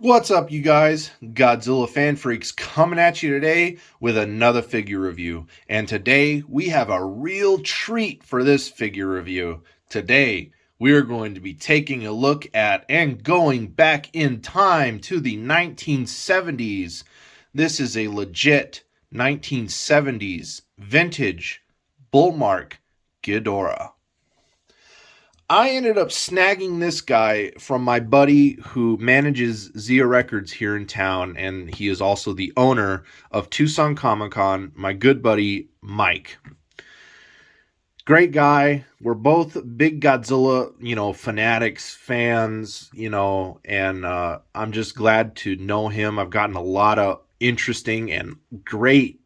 What's up, you guys? Godzilla Fan Freaks coming at you today with another figure review. And today we have a real treat for this figure review. Today we are going to be taking a look at and going back in time to the 1970s. This is a legit 1970s vintage Bullmark Ghidorah. I ended up snagging this guy from my buddy who manages Zia Records here in town, and he is also the owner of Tucson Comic Con, my good buddy Mike. Great guy. We're both big Godzilla, fanatics, fans, and I'm just glad to know him. I've gotten a lot of interesting and great,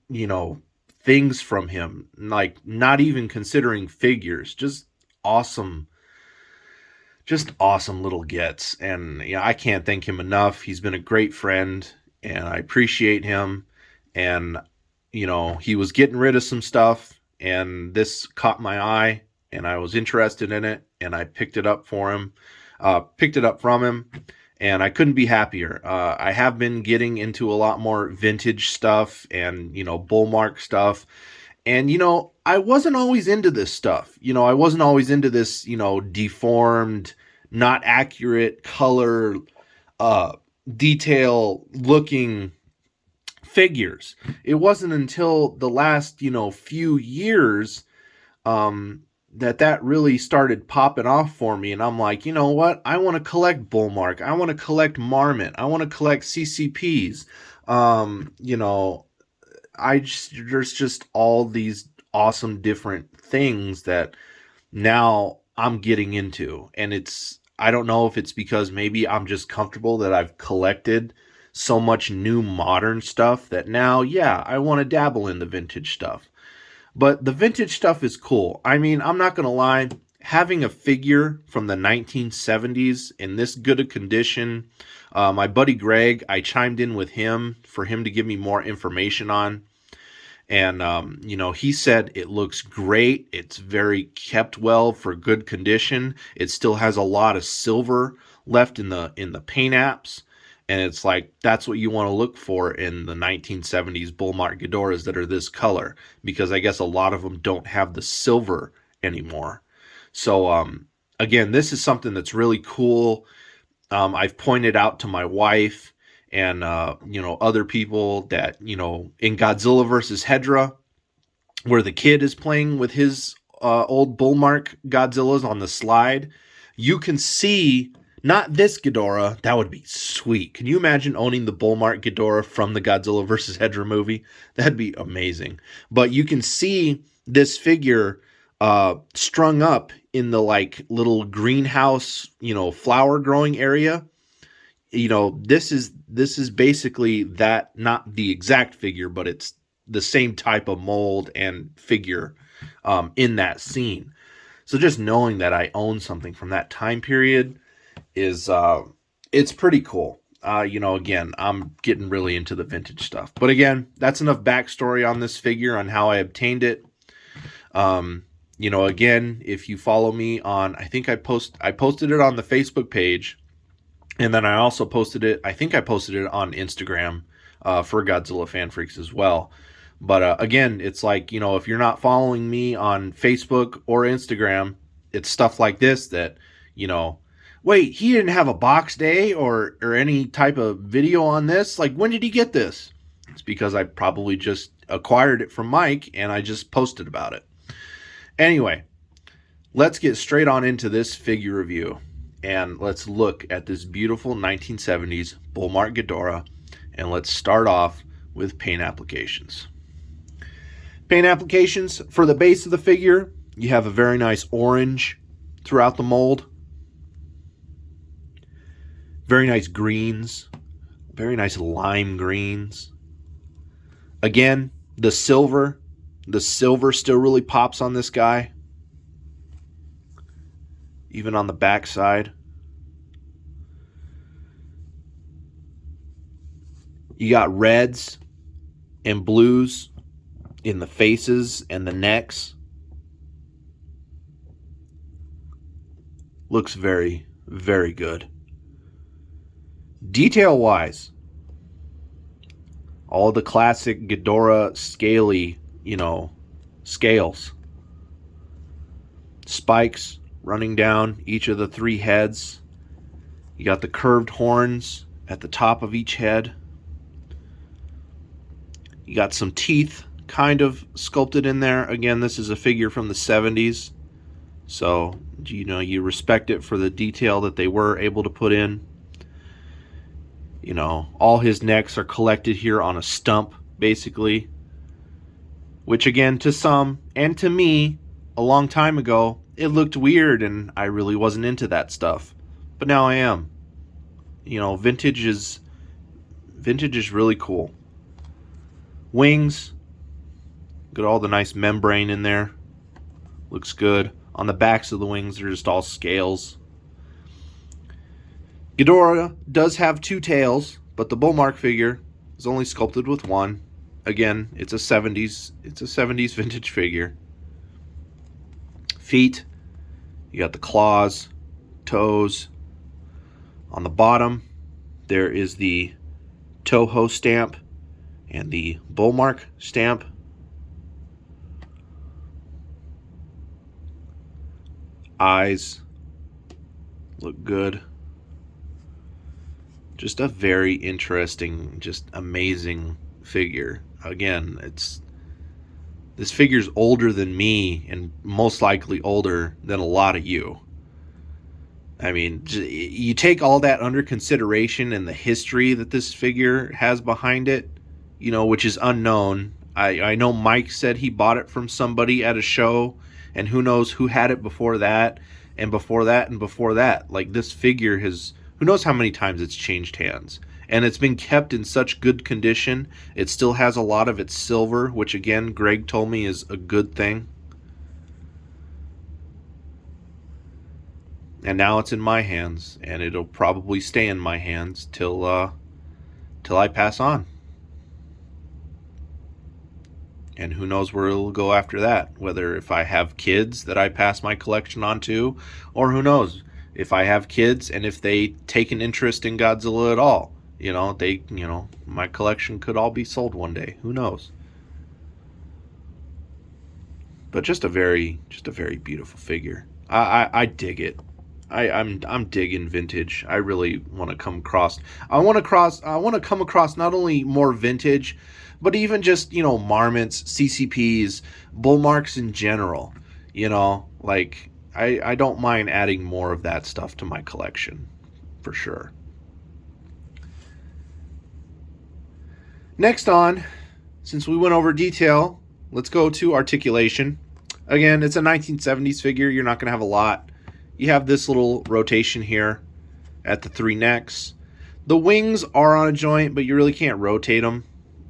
things from him, like not even considering figures, awesome just awesome little gets. And I can't thank him enough. He's been a great friend and I appreciate him. And he was getting rid of some stuff and this caught my eye and I was interested in it and I picked it up from him, and I couldn't be happier. I have been getting into a lot more vintage stuff and Bullmark stuff. And, I wasn't always into this stuff. I wasn't always into this, deformed, not accurate color, detail looking figures. It wasn't until the last, few years, that really started popping off for me. And I'm like, you know what? I want to collect Bullmark. I want to collect Marmot. I want to collect CCPs. There's just all these awesome different things that now I'm getting into. And I don't know if it's because maybe I'm just comfortable that I've collected so much new modern stuff that now, yeah, I want to dabble in the vintage stuff. But the vintage stuff is cool. I mean, I'm not going to lie, having a figure from the 1970s in this good a condition, my buddy Greg, I chimed in with him for him to give me more information on. And, he said it looks great. It's very kept well for good condition. It still has a lot of silver left in the paint apps. And it's like, that's what you want to look for in the 1970s Bullmark Ghidorahs that are this color, because I guess a lot of them don't have the silver anymore. So, again, this is something that's really cool. I've pointed out to my wife and, other people that, in Godzilla versus Hedra, where the kid is playing with his old Bullmark Godzillas on the slide, you can see, not this Ghidorah, that would be sweet. Can you imagine owning the Bullmark Ghidorah from the Godzilla versus Hedra movie? That'd be amazing. But you can see this figure strung up in the little greenhouse, flower growing area. This is basically that, not the exact figure, but it's the same type of mold and figure in that scene. So just knowing that I own something from that time period is it's pretty cool. Again, I'm getting really into the vintage stuff. But again, that's enough backstory on this figure, on how I obtained it. Again, if you follow me on, I posted it on the Facebook page. And then I also posted it on Instagram for Godzilla Fan Freaks as well. But again, it's like, if you're not following me on Facebook or Instagram, it's stuff like this that, wait, he didn't have a box day or any type of video on this? Like, when did he get this? It's because I probably just acquired it from Mike and I just posted about it. Anyway, let's get straight on into this figure review. And let's look at this beautiful 1970s Bullmark Ghidorah. And let's start off with paint applications. Paint applications, for the base of the figure, you have a very nice orange throughout the mold. Very nice greens. Very nice lime greens. Again, the silver still really pops on this guy. Even on the back side. You got reds and blues in the faces and the necks. Looks very, very good. Detail wise, all the classic Ghidorah scaly, scales. Spikes running down each of the 3 heads. You got the curved horns at the top of each head. You got some teeth kind of sculpted in there. Again, this is a figure from the 70s. So, you respect it for the detail that they were able to put in. All his necks are collected here on a stump, basically. Which, again, to some, and to me, a long time ago, it looked weird and I really wasn't into that stuff. But now I am. Vintage is really cool. Wings, got all the nice membrane in there. Looks good. On the backs of the wings, they're just all scales. Ghidorah does have 2 tails, but the Bullmark figure is only sculpted with 1. Again, it's a 70s vintage figure. Feet, you got the claws, toes. On the bottom, there is the Toho stamp and the Bullmark stamp. Eyes look good. Just a very interesting, just amazing figure. Again, this figure's older than me and most likely older than a lot of you. I mean, you take all that under consideration and the history that this figure has behind it, which is unknown. I know Mike said he bought it from somebody at a show, and who knows who had it before that, and before that, and before that. Like, this figure has, who knows how many times it's changed hands. And it's been kept in such good condition. It still has a lot of its silver, which, again, Greg told me is a good thing. And now it's in my hands, and it'll probably stay in my hands till I pass on. And who knows where it'll go after that, whether if I have kids that I pass my collection on to, or who knows, if I have kids and if they take an interest in Godzilla at all, my collection could all be sold one day. Who knows? But just a very beautiful figure. I dig it. I'm digging vintage. I really want to come across. I want to come across not only more vintage, but even just marmots, CCPs, Bullmarks in general. I don't mind adding more of that stuff to my collection, for sure. Next on, since we went over detail, let's go to articulation. Again, it's a 1970s figure. You're not going to have a lot. You have this little rotation here at the 3 necks. The wings are on a joint, but you really can't rotate them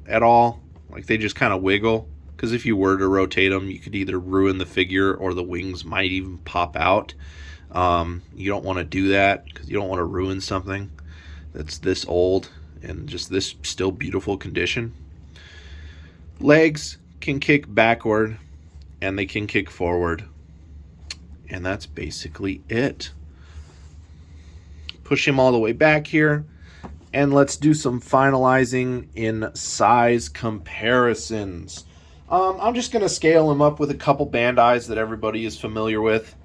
at all. Like, they just kind of wiggle. Because if you were to rotate them, you could either ruin the figure or the wings might even pop out. You don't want to do that because you don't want to ruin something that's this old and just this still beautiful condition. Legs can kick backward and they can kick forward. And that's basically it. Push him all the way back here. And let's do some finalizing in size comparisons. I'm just going to scale him up with a couple Bandais that everybody is familiar with.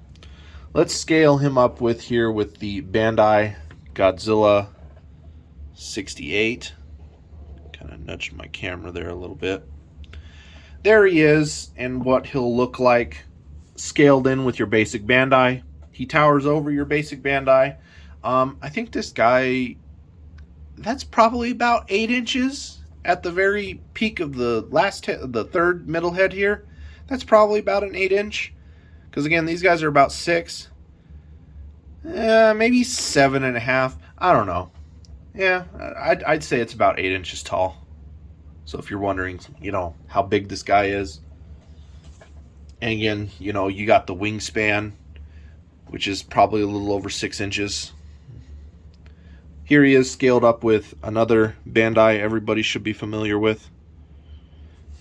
Let's scale him up with the Bandai Godzilla 68. Kind of nudged my camera there a little bit. There he is, and what he'll look like scaled in with your basic Bandai. He towers over your basic Bandai. I think this guy, that's probably about 8 inches at the very peak of the the third middle head here. That's probably about an 8 inch. Because again, these guys are about 6. Maybe 7.5. I don't know. Yeah, I'd say it's about 8 inches tall. So if you're wondering, how big this guy is. And again, you got the wingspan, which is probably a little over 6 inches. Here he is scaled up with another Bandai everybody should be familiar with.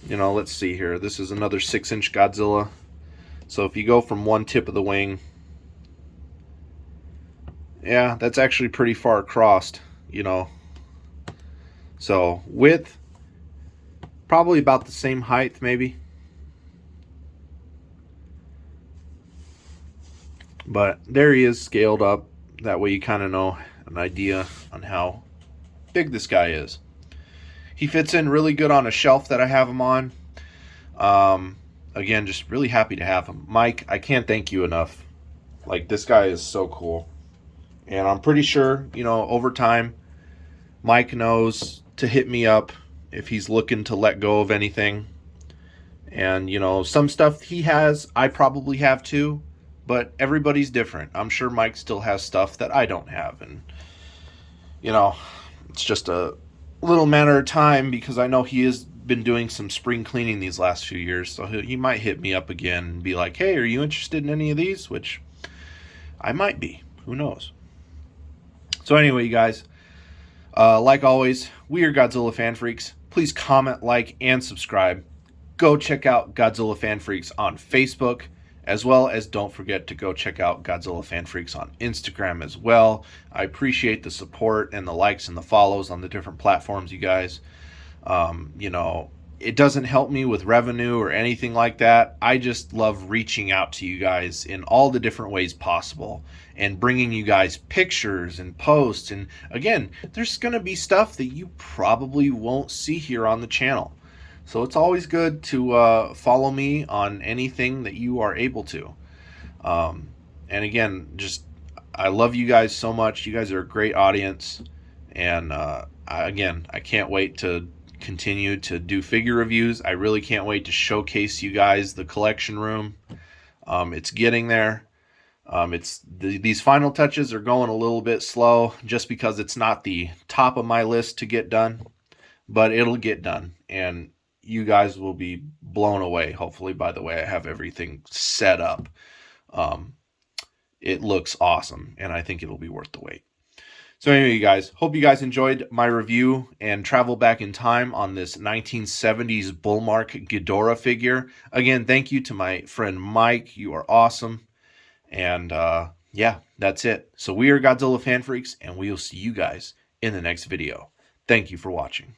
Let's see here. This is another 6-inch Godzilla. So if you go from one tip of the wing, yeah, that's actually pretty far across. you know. So width, probably about the same height, maybe. But there he is scaled up. That way you kind of know an idea on how big this guy is. He fits in really good on a shelf that I have him on. Again, just really happy to have him. Mike, I can't thank you enough. Like, this guy is so cool. And I'm pretty sure, you know, over time, Mike knows to hit me up if he's looking to let go of anything. And, you know, some stuff he has, I probably have too. But everybody's different. I'm sure Mike still has stuff that I don't have. And, you know, it's just a little matter of time because I know he has been doing some spring cleaning these last few years. So he might hit me up again and be like, hey, are you interested in any of these? Which I might be. Who knows? So anyway, you guys, like always, we are Godzilla Fan Freaks. Please comment, like, and subscribe. Go check out Godzilla Fan Freaks on Facebook, as well as don't forget to go check out Godzilla Fan Freaks on Instagram as well. I appreciate the support and the likes and the follows on the different platforms, you guys. You know, it doesn't help me with revenue or anything like that. I just love reaching out to you guys in all the different ways possible and bringing you guys pictures and posts. And again, there's going to be stuff that you probably won't see here on the channel. So it's always good to follow me on anything that you are able to. And again, just I love you guys so much. You guys are a great audience. And again, I can't wait to continue to do figure reviews. I really can't wait to showcase you guys the collection room. It's getting there. These final touches are going a little bit slow just because it's not the top of my list to get done, but it'll get done. And you guys will be blown away, hopefully, by the way I have everything set up. It looks awesome, and I think it'll be worth the wait. So anyway, you guys, hope you guys enjoyed my review and travel back in time on this 1970s Bullmark Ghidorah figure. Again, thank you to my friend Mike. You are awesome. And yeah, that's it. So we are Godzilla Fan Freaks, and we will see you guys in the next video. Thank you for watching.